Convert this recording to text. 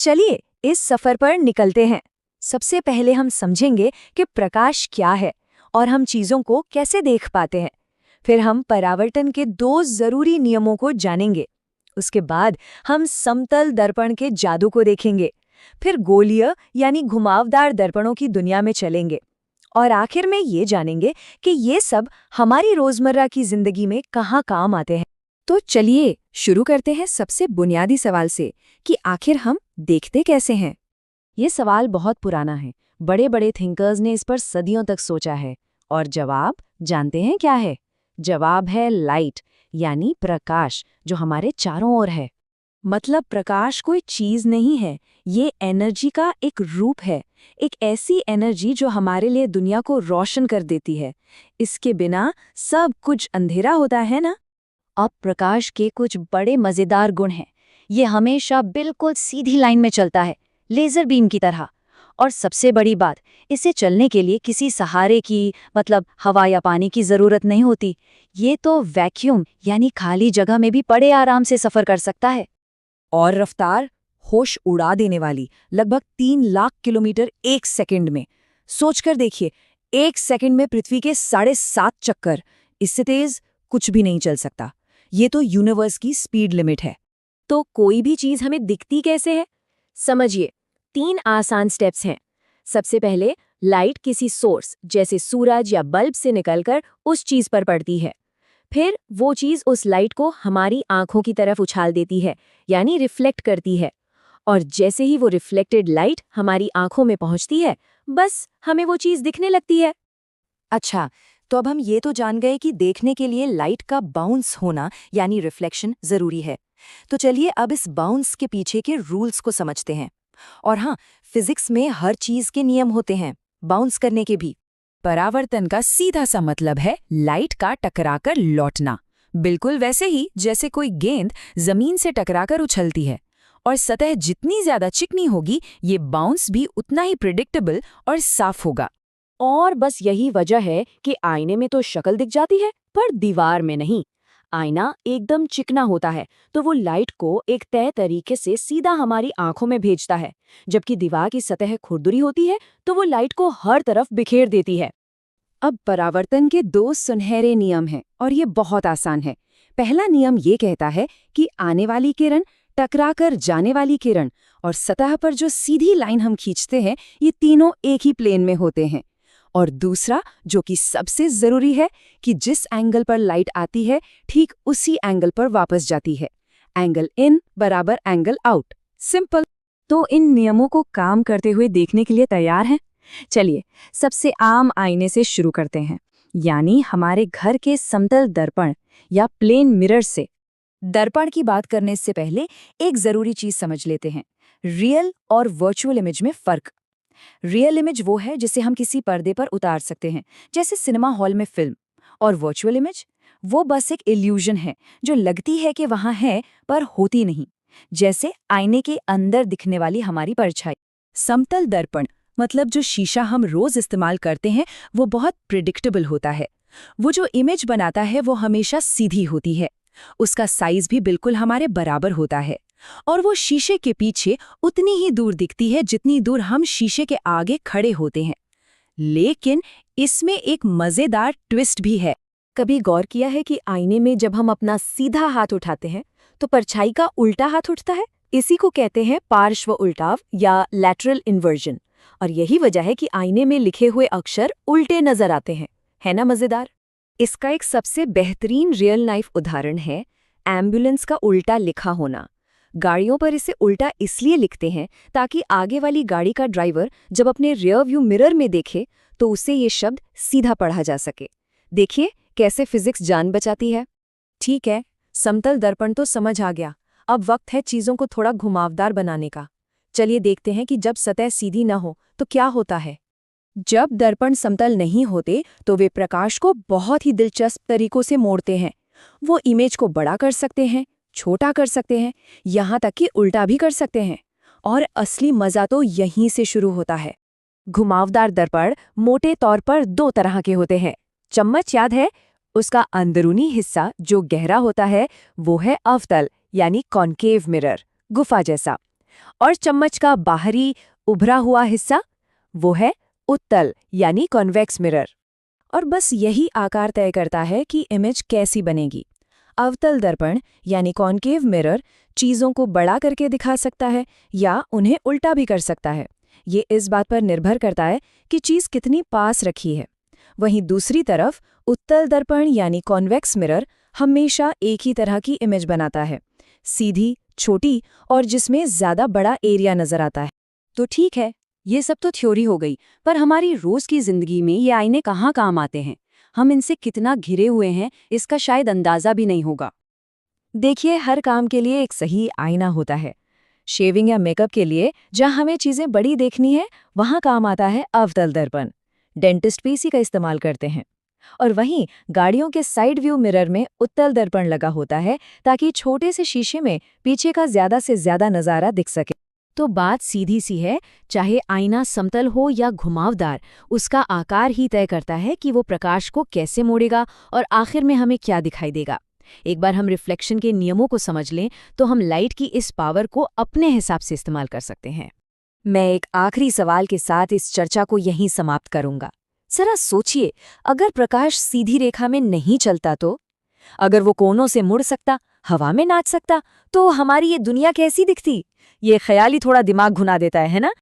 चलिए इस सफर पर निकलते हैं। सबसे पहले हम समझेंगे कि प्रकाश क्या है और हम चीजों को कैसे देख पाते हैं। फिर हम परावर्तन के दो जरूरी नियमों को जानेंगे। उसके बाद हम समतल दर्पण के जादू को देखेंगे। फिर गोलीय यानी घुमावदार दर्पणों की दुनिया में चलेंगे और आखिर में ये जानेंगे कि ये सब हमारी रोजमर्रा की जिंदगी में कहाँ काम आते हैं। तो चलिए शुरू करते हैं सबसे बुनियादी सवाल से कि आखिर हम देखते कैसे हैं। ये सवाल बहुत पुराना है। बड़े बड़े थिंकर्स ने इस पर सदियों तक सोचा है और जवाब जानते हैं क्या है? जवाब है लाइट यानी प्रकाश, जो हमारे चारों ओर है। मतलब प्रकाश कोई चीज नहीं है, ये एनर्जी का एक रूप है। एक ऐसी एनर्जी जो हमारे लिए दुनिया को रोशन कर देती है। इसके बिना सब कुछ अंधेरा होता है ना। अब प्रकाश के कुछ बड़े मजेदार गुण हैं। ये हमेशा बिल्कुल सीधी लाइन में चलता है, लेजर बीम की तरह। और सबसे बड़ी बात, इसे चलने के लिए किसी सहारे की, मतलब हवा या पानी की जरूरत नहीं होती। ये तो वैक्यूम यानी खाली जगह में भी बड़े आराम से सफर कर सकता है। और रफ्तार होश उड़ा देने वाली, लगभग 3 लाख किलोमीटर एक सेकंड में। सोचकर देखिए, एक सेकंड में पृथ्वी के 7.5 चक्कर। इससे तेज कुछ भी नहीं चल सकता। ये तो यूनिवर्स की स्पीड लिमिट है। तो कोई भी चीज हमें दिखती कैसे है? समझिए, 3 आसान स्टेप्स हैं। सबसे पहले, लाइट किसी सोर्स जैसे सूरज या बल्ब से निकलकर उस चीज पर पड़ती है। फिर वो चीज उस लाइट को हमारी आंखों की तरफ उछाल देती है, यानी रिफ्लेक्ट करती है। और जैसे ही वो रिफ्लेक्टेड लाइट हमारी आंखों में पहुंचती है, बस हमें वो चीज दिखने लगती है। अच्छा, तो अब हम ये तो जान गए कि देखने के लिए लाइट का बाउंस होना यानी रिफ्लेक्शन जरूरी है। तो चलिए अब इस बाउंस के पीछे के रूल्स को समझते हैं। और हाँ, फिजिक्स में हर चीज के नियम होते हैं, बाउंस करने के भी। परावर्तन का सीधा सा मतलब है लाइट का टकराकर लौटना, बिल्कुल वैसे ही जैसे कोई गेंद जमीन से टकराकर उछलती है। और सतह जितनी ज्यादा चिकनी होगी, ये बाउंस भी उतना ही प्रिडिक्टेबल और साफ होगा। और बस यही वजह है कि आईने में तो शक्ल दिख जाती है, पर दीवार में नहीं। आईना एकदम चिकना होता है, तो वो लाइट को एक तय तरीके से सीधा हमारी आंखों में भेजता है। जबकि दीवार की सतह खुरदुरी होती है, तो वो लाइट को हर तरफ बिखेर देती है। अब परावर्तन के 2 सुनहरे नियम हैं और ये बहुत आसान है। पहला नियम ये कहता है कि आने वाली किरण टकराकर जाने वाली किरण और सतह पर जो सीधी लाइन हम खींचते हैं, ये तीनों एक ही प्लेन में होते हैं। और दूसरा, जो कि सबसे जरूरी है, कि जिस एंगल पर लाइट आती है, ठीक उसी एंगल पर वापस जाती है। एंगल इन बराबर एंगल आउट। सिंपल। तो इन नियमों को काम करते हुए देखने के लिए तैयार हैं? चलिए सबसे आम आईने से शुरू करते हैं, यानी हमारे घर के समतल दर्पण या प्लेन मिरर से। दर्पण की बात करने से पहले एक जरूरी चीज समझ लेते हैं, रियल और वर्चुअल इमेज में फर्क। रियल इमेज वो है जिसे हम किसी पर्दे पर उतार सकते हैं, जैसे सिनेमा हॉल में फिल्म। और वर्चुअल इमेज वो बस एक इल्यूजन है, जो लगती है कि वहां है पर होती नहीं, जैसे आईने के अंदर दिखने वाली हमारी परछाई। समतल दर्पण मतलब जो शीशा हम रोज इस्तेमाल करते हैं, वो बहुत प्रिडिक्टेबल होता है। वो जो इमेज बनाता है वो हमेशा सीधी होती है। उसका साइज भी बिल्कुल हमारे बराबर होता है। और वो शीशे के पीछे उतनी ही दूर दिखती है जितनी दूर हम शीशे के आगे खड़े होते हैं। लेकिन इसमें एक मजेदार ट्विस्ट भी है। कभी गौर किया है कि आईने में जब हम अपना सीधा हाथ उठाते हैं, तो परछाई का उल्टा हाथ उठता है? इसी को कहते हैं पार्श्व उल्टाव या लैटरल इन्वर्जन। और यही वजह है कि आईने में लिखे हुए अक्षर उल्टे नजर आते हैं। है ना मजेदार? इसका एक सबसे बेहतरीन रियल लाइफ उदाहरण है एम्बुलेंस का उल्टा लिखा होना। गाड़ियों पर इसे उल्टा इसलिए लिखते हैं ताकि आगे वाली गाड़ी का ड्राइवर जब अपने रियर व्यू मिरर में देखे, तो उसे ये शब्द सीधा पढ़ा जा सके। देखिए कैसे फिजिक्स जान बचाती है। ठीक है, समतल दर्पण तो समझ आ गया। अब वक्त है चीजों को थोड़ा घुमावदार बनाने का। चलिए देखते हैं कि जब सतह सीधी न हो तो क्या होता है। जब दर्पण समतल नहीं होते, तो वे प्रकाश को बहुत ही दिलचस्प तरीकों से मोड़ते हैं। वो इमेज को बड़ा कर सकते हैं, छोटा कर सकते हैं, यहाँ तक कि उल्टा भी कर सकते हैं। और असली मजा तो यहीं से शुरू होता है। घुमावदार दर्पण मोटे तौर पर 2 तरह के होते हैं। चम्मच याद है? उसका अंदरूनी हिस्सा जो गहरा होता है, वो है अवतल यानी कॉन्केव मिरर, गुफा जैसा। और चम्मच का बाहरी उभरा हुआ हिस्सा, वो है उत्तल यानी कॉन्वेक्स मिरर। और बस यही आकार तय करता है कि इमेज कैसी बनेगी। अवतल दर्पण यानी कॉन्केव मिरर चीज़ों को बड़ा करके दिखा सकता है या उन्हें उल्टा भी कर सकता है। ये इस बात पर निर्भर करता है कि चीज़ कितनी पास रखी है। वहीं दूसरी तरफ उत्तल दर्पण यानी कॉन्वेक्स मिरर हमेशा एक ही तरह की इमेज बनाता है, सीधी, छोटी और जिसमें ज़्यादा बड़ा एरिया नज़र आता है। तो ठीक है, ये सब तो थ्योरी हो गई, पर हमारी रोज की जिंदगी में ये आईने कहाँ काम आते हैं? हम इनसे कितना घिरे हुए हैं, इसका शायद अंदाजा भी नहीं होगा। देखिए, हर काम के लिए एक सही आईना होता है। शेविंग या मेकअप के लिए जहाँ हमें चीज़ें बड़ी देखनी है, वहाँ काम आता है अवतल दर्पण। डेंटिस्ट भी इसी का इस्तेमाल करते हैं। और वहीं गाड़ियों के साइड व्यू मिरर में उत्तल दर्पण लगा होता है, ताकि छोटे से शीशे में पीछे का ज़्यादा से ज़्यादा नज़ारा दिख सके। तो बात सीधी सी है, चाहे आईना समतल हो या घुमावदार, उसका आकार ही तय करता है कि वो प्रकाश को कैसे मोड़ेगा और आखिर में हमें क्या दिखाई देगा। एक बार हम रिफ्लेक्शन के नियमों को समझ लें तो हम लाइट की इस पावर को अपने हिसाब से इस्तेमाल कर सकते हैं। मैं एक आखिरी सवाल के साथ इस चर्चा को यहीं समाप्त करूंगा। जरा सोचिए, अगर प्रकाश सीधी रेखा में नहीं चलता तो? अगर वो कोनों से मुड़ सकता, हवा में नाच सकता, तो हमारी ये दुनिया कैसी दिखती? ये ख्याल ही थोड़ा दिमाग घुमा देता है ना?